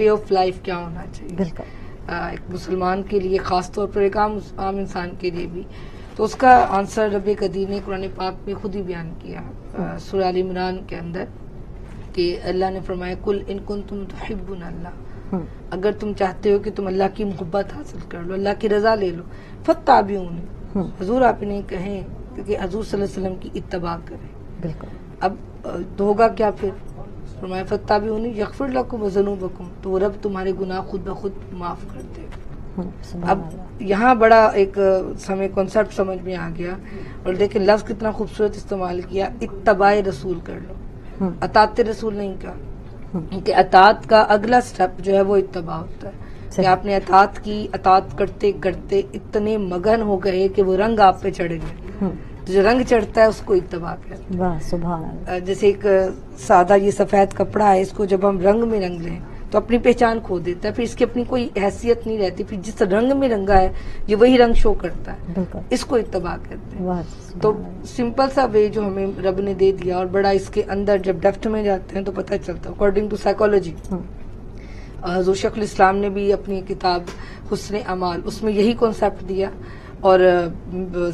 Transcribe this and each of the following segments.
Way of life کیا ہونا چاہیے. بالکل ایک مسلمان کے لیے خاص طور پر، ایک عام انسان کے لیے بھی. تو اس کا آنسر رب قدیر نے قرآن پاک میں خود ہی بیان کیا سورہ آل عمران کے اندر، کہ اللہ نے فرمایا کل ان کنتم تحبون اللہ، اگر تم چاہتے ہو کہ تم اللہ کی محبت حاصل کر لو، اللہ کی رضا لے لو، فتابعونی، حضور آپ انہیں کہیں کہ حضور صلی اللہ علیہ وسلم کی اتباع کریں. بالکل. اب تو ہوگا کیا پھر؟ فرمایا فتابعونی یغفر لکم ذنوبکم، تو وہ رب تمہارے گناہ خود بخود معاف کر دے. اب یہاں بڑا ایک ہمیں کنسپٹ سمجھ میں آ گیا، اور دیکھیں لفظ کتنا خوبصورت استعمال کیا، اتباع رسول کر لو، اطاعت رسول نہیں کہا، کیونکہ اطاعت کا اگلا سٹیپ جو ہے وہ اتباع ہوتا ہے، کہ آپ نے اطاعت کی، اطاعت کرتے کرتے اتنے مگن ہو گئے کہ وہ رنگ آپ پہ چڑھ گئے. جو رنگ چڑھتا ہے اس کو اتباع کہتے ہیں. سبحان اللہ. جیسے ایک سادہ یہ سفید کپڑا ہے، اس کو جب ہم رنگ میں رنگ لیں تو اپنی پہچان کھو دیتا ہے، پھر اس کی اپنی کوئی حیثیت نہیں رہتی، پھر جس رنگ میں رنگا ہے یہ وہی رنگ شو کرتا ہے، اس کو اتباع کہتے ہیں. تو سمپل سا وے جو ہمیں رب نے دے دیا، اور بڑا اس کے اندر جب ڈیپتھ میں جاتے ہیں تو پتہ چلتا ہے. اکارڈنگ ٹو سائیکالوجی، حضور شیخ الاسلام نے بھی اپنی کتاب حسن اعمال اس میں یہی کانسیپٹ دیا، اور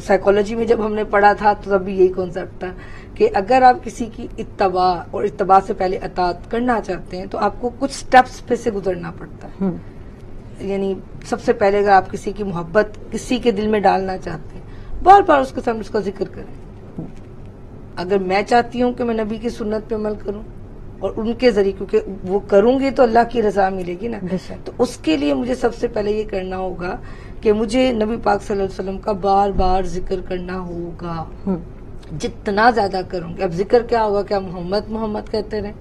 سائیکالوجی میں جب ہم نے پڑھا تھا تو تب بھی یہی کانسیپٹ تھا کہ اگر آپ کسی کی اتباع اور اتباع سے پہلے اطاعت کرنا چاہتے ہیں تو آپ کو کچھ سٹیپس پہ سے گزرنا پڑتا ہے. یعنی سب سے پہلے اگر آپ کسی کی محبت کسی کے دل میں ڈالنا چاہتے ہیں، بار بار اس کے سامنے اس کا ذکر کریں. اگر میں چاہتی ہوں کہ میں نبی کی سنت پہ عمل کروں اور ان کے ذریعے، کیونکہ وہ کروں گی تو اللہ کی رضا ملے گی نا، تو اس کے لیے مجھے سب سے پہلے یہ کرنا ہوگا کہ مجھے نبی پاک صلی اللہ علیہ وسلم کا بار بار ذکر کرنا ہوگا. جتنا زیادہ کروں گی، اب ذکر کیا ہوگا، کیا محمد محمد کہتے رہیں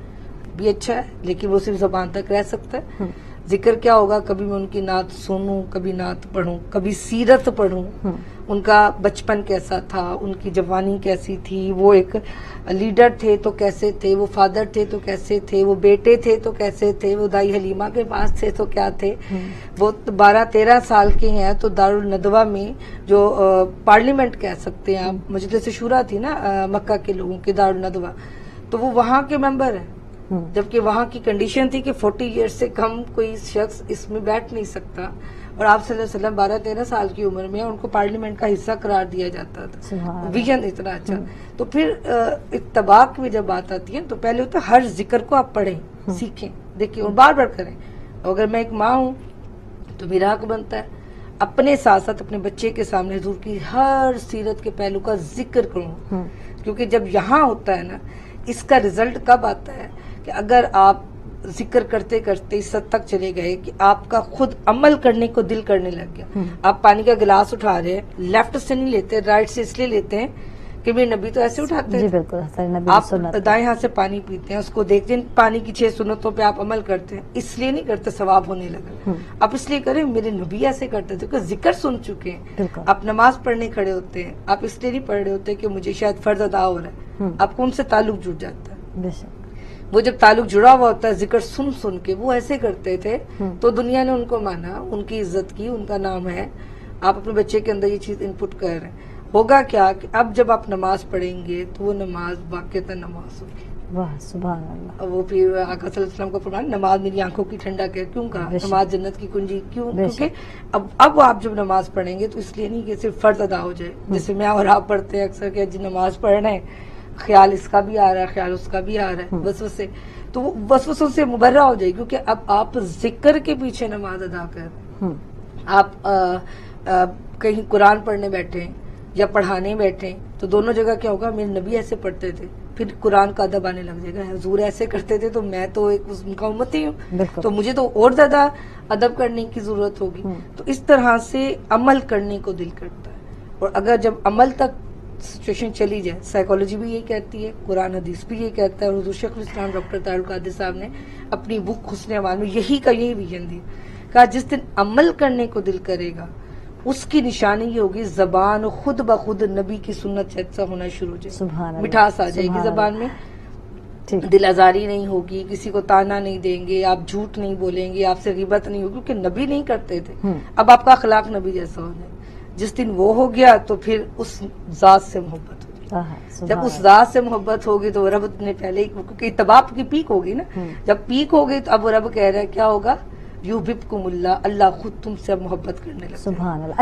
بھی اچھا ہے، لیکن وہ صرف زبان تک رہ سکتا ہے. ذکر کیا ہوگا، کبھی میں ان کی نعت سنوں، کبھی نعت پڑھوں، کبھی سیرت پڑھوں، ان کا بچپن کیسا تھا، ان کی جوانی کیسی تھی، وہ ایک لیڈر تھے تو کیسے تھے، وہ فادر تھے تو کیسے تھے، وہ بیٹے تھے تو کیسے تھے، وہ دائی حلیمہ کے پاس تھے تو کیا تھے. وہ 12-13 سال کے ہیں تو دارالندوہ میں جو پارلیمنٹ کہہ سکتے ہیں آپ، مجلس شورا تھی نا مکہ کے لوگوں کی، دارالندوہ، تو وہ وہاں کے ممبر ہیں، جبکہ وہاں کی کنڈیشن تھی کہ 40 ایئر سے کم کوئی شخص اس میں بیٹھ نہیں سکتا، اور آپ صلی اللہ علیہ وسلم 12-13 سال کی عمر میں ان کو پارلیمنٹ کا حصہ قرار دیا جاتا تھا. ویژن اتنا اچھا. تو پھر اتباع میں جب بات آتی ہے تو پہلے ہوتا ہے ہر ذکر کو آپ پڑھیں، سیکھیں، دیکھیں اور بار بار کریں. اگر میں ایک ماں ہوں تو میرا حق بنتا ہے اپنے ساتھ ساتھ اپنے بچے کے سامنے حضور کی ہر سیرت کے پہلو کا ذکر کروں، کیونکہ جب یہاں ہوتا ہے نا، اس کا رزلٹ کب آتا ہے کہ اگر آپ ذکر کرتے کرتے اس حد تک چلے گئے کہ آپ کا خود عمل کرنے کو دل کرنے لگ گیا. آپ پانی کا گلاس اٹھا رہے ہیں، لیفٹ سے نہیں لیتے، رائٹ سے اس لیے لیتے ہیں کہ میرے نبی تو ایسے اٹھاتے ہیں. آپ دائیں ہاتھ سے پانی پیتے ہیں، اس کو دیکھتے ہیں، پانی کی 6 سنتوں پہ آپ عمل کرتے ہیں، اس لیے نہیں کرتے ثواب ہونے لگا. آپ اس لیے کریں میرے نبی ایسے کرتے تھے، کیونکہ ذکر سن چکے ہیں. آپ نماز پڑھنے کھڑے ہوتے ہیں، آپ اس لیے نہیں پڑھ رہے ہوتے کہ مجھے شاید فرض ادا ہو رہا ہے، آپ کو ان سے تعلق جڑ جاتا ہے. وہ جب تعلق جڑا ہوا ہوتا ہے ذکر سن سن کے، وہ ایسے کرتے تھے تو دنیا نے ان کو مانا، ان کی عزت کی، ان کا نام ہے. آپ اپنے بچے کے اندر یہ چیز انپٹ کر رہے ہیں. ہوگا کیا کہ اب جب آپ نماز پڑھیں گے تو وہ نماز واقعتاً نماز ہوگی. واہ سبحان اللہ. وہ پھر آقا صلی اللہ علیہ وسلم کو فرمایا نماز میری آنکھوں کی ٹھنڈک ہے. کیوں کہا؟ نماز جنت کی کنجی. کیوں؟ کیونکہ اب آپ جب نماز پڑھیں گے تو اس لیے نہیں کہ صرف فرض ادا ہو جائے، جیسے میں اور آپ پڑھتے ہیں اکثر کہ جی نماز پڑھ رہے ہیں، خیال اس کا بھی آ رہا ہے، خیال اس کا بھی آ رہا ہے، وسوسے، تو وہ وسوسوں سے مبرہ ہو جائے، کیونکہ اب آپ ذکر کے پیچھے نماز ادا کر رہے ہیں. آپ کہیں قرآن پڑھنے بیٹھے یا پڑھانے بیٹھے تو دونوں جگہ کیا ہوگا، میرے نبی ایسے پڑھتے تھے، پھر قرآن کا ادب آنے لگ جائے گا، حضور ایسے کرتے تھے تو میں تو ایک ان کا امتی ہوں، تو مجھے تو اور زیادہ ادب کرنے کی ضرورت ہوگی. تو اس طرح سے عمل کرنے کو دل کرتا ہے. اور اگر جب عمل تک سچویشن چلی جائے، سائیکالوجی بھی یہی کہتی ہے، قرآن حدیث بھی یہ کہتا ہے، اور حضور شیخ الاسلام ڈاکٹر طاہر القادری صاحب نے اپنی بک حسن اعمال میں یہی ویژن دیا، کہا جس دن عمل کرنے کو دل کرے گا اس کی نشانی یہ ہوگی زبان خود بخود نبی کی سنت جیسا ہونا شروع ہو جائے، مٹھاس آ جائے گی زبان میں، دل آزاری نہیں ہوگی، کسی کو تانا نہیں دیں گے، آپ جھوٹ نہیں بولیں گے، آپ سے غیبت نہیں ہوگی، کیونکہ نبی نہیں کرتے تھے. اب آپ کا اخلاق نبی جیسا ہو جائے. جس دن وہ ہو گیا تو پھر اس ذات سے محبت ہو جائے. جب اس ذات سے محبت ہوگی تو رب نے پہلے ہی، کیونکہ اتباع کی پیک ہوگی نا، جب پیک ہوگی تو اب وہ رب کہہ رہا ہے کیا ہوگا، یحببکم اللہ، اللہ خود تم سے اب محبت کرنے لگتا ہے. سبحان اللہ.